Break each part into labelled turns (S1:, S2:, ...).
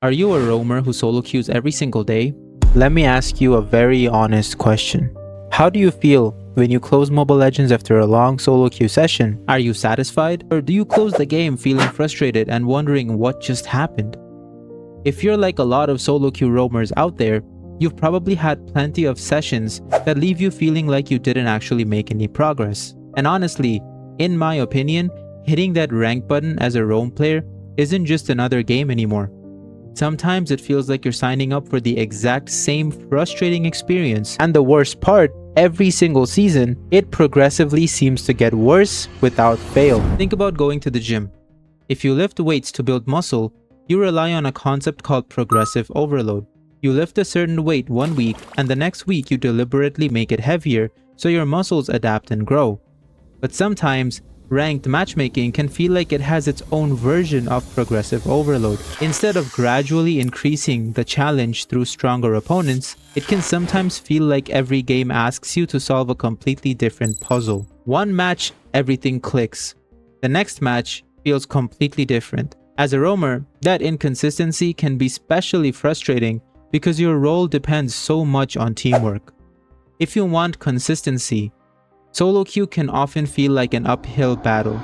S1: Are you a roamer who solo queues every single day?
S2: Let me ask you a very honest question. How do you feel when you close Mobile Legends after a long solo queue session?
S1: Are you satisfied? Or do you close the game feeling frustrated and wondering what just happened? If you're like a lot of solo queue roamers out there, you've probably had plenty of sessions that leave you feeling like you didn't actually make any progress. And honestly, in my opinion, hitting that rank button as a roam player isn't just another game anymore. Sometimes it feels like you're signing up for the exact same frustrating experience.
S2: And the worst part, every single season, it progressively seems to get worse without fail.
S1: Think about going to the gym. If you lift weights to build muscle, you rely on a concept called progressive overload. You lift a certain weight one week, and the next week you deliberately make it heavier so your muscles adapt and grow. But sometimes, ranked matchmaking can feel like it has its own version of progressive overload. Instead of gradually increasing the challenge through stronger opponents, it can sometimes feel like every game asks you to solve a completely different puzzle. One match, everything clicks. The next match feels completely different. As a roamer, that inconsistency can be especially frustrating because your role depends so much on teamwork. If you want consistency, solo queue can often feel like an uphill battle.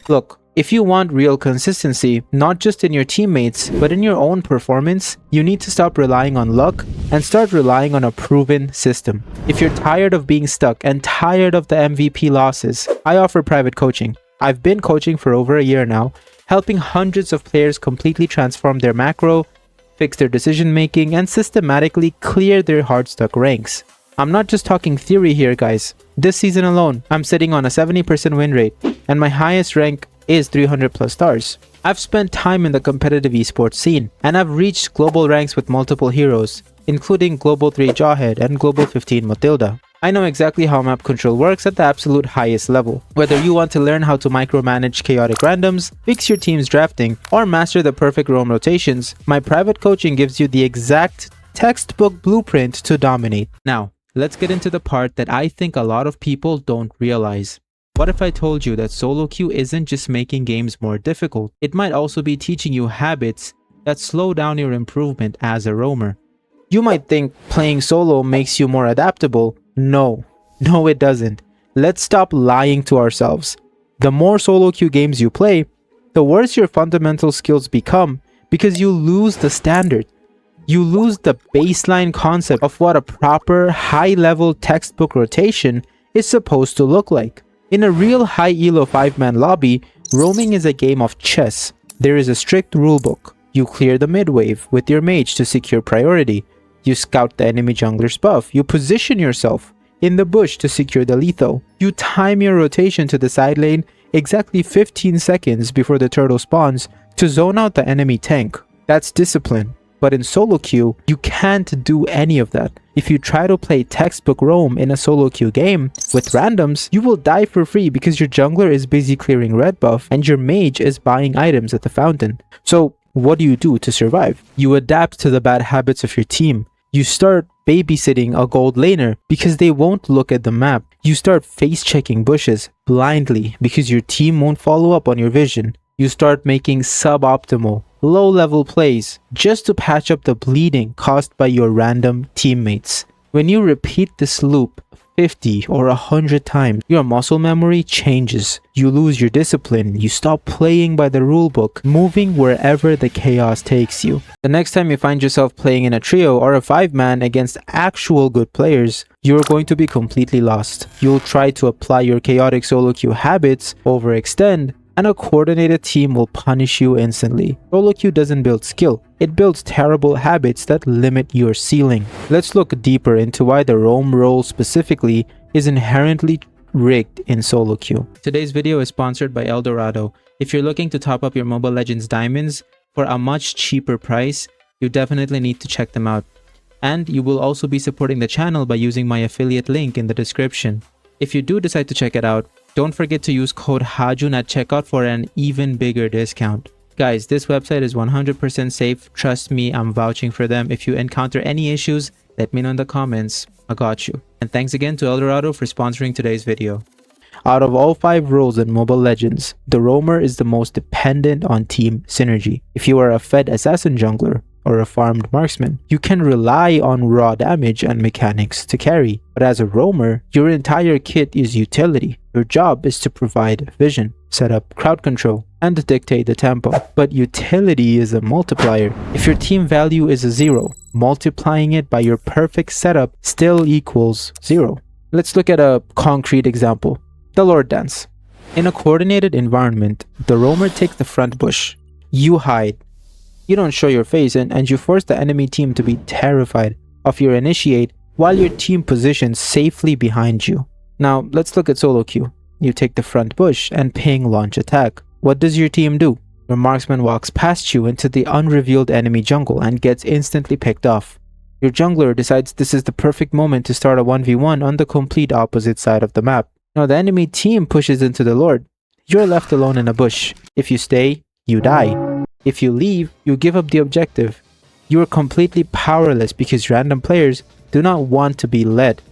S2: Look, if you want real consistency, not just in your teammates, but in your own performance, you need to stop relying on luck and start relying on a proven system. If you're tired of being stuck and tired of the MVP losses, I offer private coaching. I've been coaching for over a year now, helping hundreds of players completely transform their macro, fix their decision making, and systematically clear their hard stuck ranks. I'm not just talking theory here, guys. This season alone, I'm sitting on a 70% win rate, and my highest rank is 300 plus stars. I've spent time in the competitive esports scene, and I've reached global ranks with multiple heroes, including Global 3 Jawhead and Global 15 Matilda. I know exactly how map control works at the absolute highest level. Whether you want to learn how to micromanage chaotic randoms, fix your team's drafting, or master the perfect roam rotations, my private coaching gives you the exact textbook blueprint to dominate.
S1: Now, let's get into the part that I think a lot of people don't realize. What if I told you that solo queue isn't just making games more difficult, it might also be teaching you habits that slow down your improvement as a roamer?
S2: You might think playing solo makes you more adaptable. No, it doesn't. Let's stop lying to ourselves. The more solo queue games you play, the worse your fundamental skills become because you lose the standard. You lose the baseline concept of what a proper high-level textbook rotation is supposed to look like. In a real high elo 5-man lobby, roaming is a game of chess. There is a strict rulebook. You clear the mid-wave with your mage to secure priority. You scout the enemy jungler's buff. You position yourself in the bush to secure the lethal. You time your rotation to the side lane exactly 15 seconds before the turtle spawns to zone out the enemy tank. That's discipline. But in solo queue, you can't do any of that. If you try to play textbook roam in a solo queue game with randoms, you will die for free because your jungler is busy clearing red buff and your mage is buying items at the fountain. So what do you do to survive? You adapt to the bad habits of your team. You start babysitting a gold laner because they won't look at the map. You start face-checking bushes blindly because your team won't follow up on your vision. You start making suboptimal, low-level plays just to patch up the bleeding caused by your random teammates. When you repeat this loop 50 or 100 times, your muscle memory changes. You lose your discipline. You stop playing by the rulebook, moving wherever the chaos takes you. The next time you find yourself playing in a trio or a 5-man against actual good players, you're going to be completely lost. You'll try to apply your chaotic solo queue habits, overextend, and a coordinated team will punish you instantly. Solo queue doesn't build skill, it builds terrible habits that limit your ceiling. Let's look deeper into why the roam role specifically is inherently rigged in solo queue.
S1: Today's video is sponsored by Eldorado. If you're looking to top up your Mobile Legends diamonds for a much cheaper price, you definitely need to check them out. And you will also be supporting the channel by using my affiliate link in the description. If you do decide to check it out, don't forget to use code HAJUN at checkout for an even bigger discount. Guys, this website is 100% safe. Trust me, I'm vouching for them. If you encounter any issues, let me know in the comments. I got you. And thanks again to Eldorado for sponsoring today's video.
S2: Out of all 5 roles in Mobile Legends, the roamer is the most dependent on team synergy. If you are a fed assassin jungler or a farmed marksman, you can rely on raw damage and mechanics to carry. But as a roamer, your entire kit is utility. Your job is to provide vision, set up crowd control, and dictate the tempo. But utility is a multiplier. If your team value is a 0, multiplying it by your perfect setup still equals 0. Let's look at a concrete example. The Lord Dance. In a coordinated environment, the roamer takes the front bush. You hide. You don't show your face and you force the enemy team to be terrified of your initiate while your team positions safely behind you. Now, let's look at solo queue. You take the front bush and ping launch attack. What does your team do? Your marksman walks past you into the unrevealed enemy jungle and gets instantly picked off. Your jungler decides this is the perfect moment to start a 1v1 on the complete opposite side of the map. Now the enemy team pushes into the Lord. You're left alone in a bush. If you stay, you die. If you leave, you give up the objective. You are completely powerless because random players do not want to be led.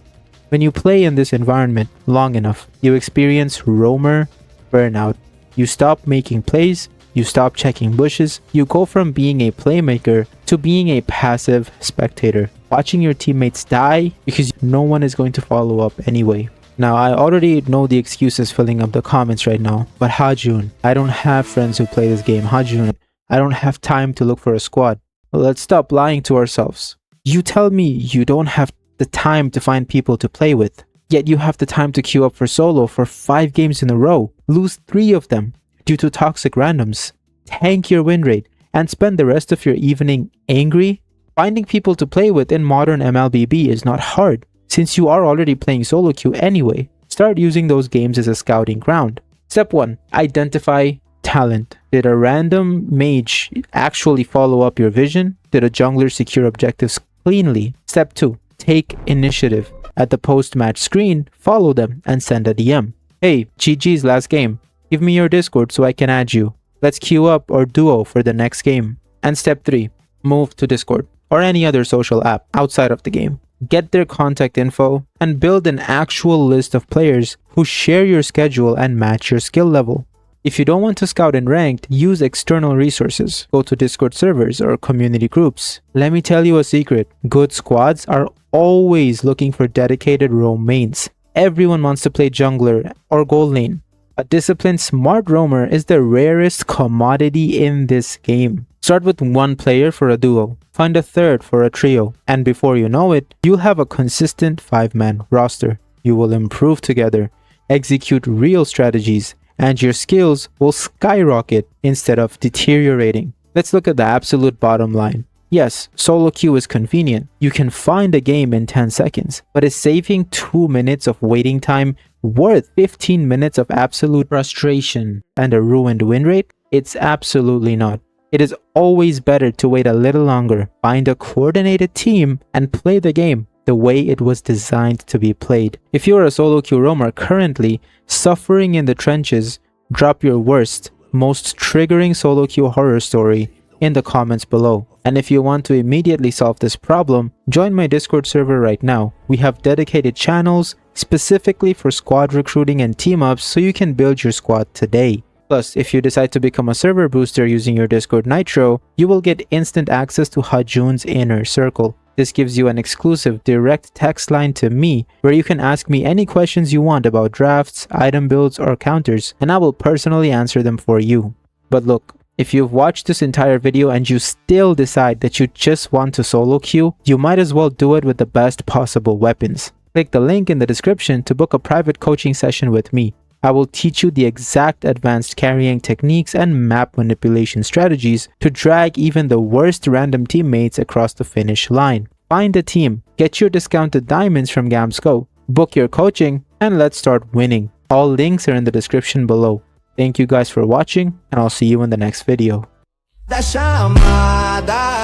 S2: When you play in this environment long enough, you experience roamer burnout. You stop making plays, you stop checking bushes, you go from being a playmaker to being a passive spectator, watching your teammates die because no one is going to follow up anyway. Now, I already know the excuses filling up the comments right now, but Hajun, I don't have friends who play this game. Hajun, I don't have time to look for a squad. Well, let's stop lying to ourselves. You tell me you don't have the time to find people to play with, yet you have the time to queue up for solo for 5 games in a row, lose 3 of them due to toxic randoms, tank your win rate, and spend the rest of your evening angry? Finding people to play with in modern MLBB is not hard, since you are already playing solo queue anyway. Start using those games as a scouting ground. Step 1. Identify talent. Did a random mage actually follow up your vision? Did a jungler secure objectives cleanly? Step 2. Take initiative. At the post-match screen, follow them and send a DM. Hey, GG's last game. Give me your Discord so I can add you. Let's queue up or duo for the next game. And step 3. Move to Discord or any other social app outside of the game. Get their contact info and build an actual list of players who share your schedule and match your skill level. If you don't want to scout in ranked, use external resources. Go to Discord servers or community groups. Let me tell you a secret. Good squads are always looking for dedicated roam mains. Everyone wants to play jungler or gold lane. A disciplined smart roamer is the rarest commodity in this game. Start with 1 player for a duo. Find a third for a trio. And before you know it, you'll have a consistent 5-man roster. You will improve together, execute real strategies, and your skills will skyrocket instead of deteriorating. Let's look at the absolute bottom line. Yes, solo queue is convenient. You can find a game in 10 seconds, but is saving 2 minutes of waiting time worth 15 minutes of absolute frustration and a ruined win rate? It's absolutely not. It is always better to wait a little longer, find a coordinated team, and play the game the way it was designed to be played. If you are a solo queue roamer currently suffering in the trenches, drop your worst, most triggering solo queue horror story in the comments below. And if you want to immediately solve this problem, join my Discord server right now. We have dedicated channels specifically for squad recruiting and team ups so you can build your squad today. Plus, if you decide to become a server booster using your Discord Nitro, you will get instant access to Hajun's inner circle. This gives you an exclusive direct text line to me where you can ask me any questions you want about drafts, item builds, or counters, and I will personally answer them for you. But look, if you've watched this entire video and you still decide that you just want to solo queue, you might as well do it with the best possible weapons. Click the link in the description to book a private coaching session with me. I will teach you the exact advanced carrying techniques and map manipulation strategies to drag even the worst random teammates across the finish line. Find a team, get your discounted diamonds from Gamsco, book your coaching, and let's start winning. All links are in the description below. Thank you guys for watching, and I'll see you in the next video.
S3: Da chamada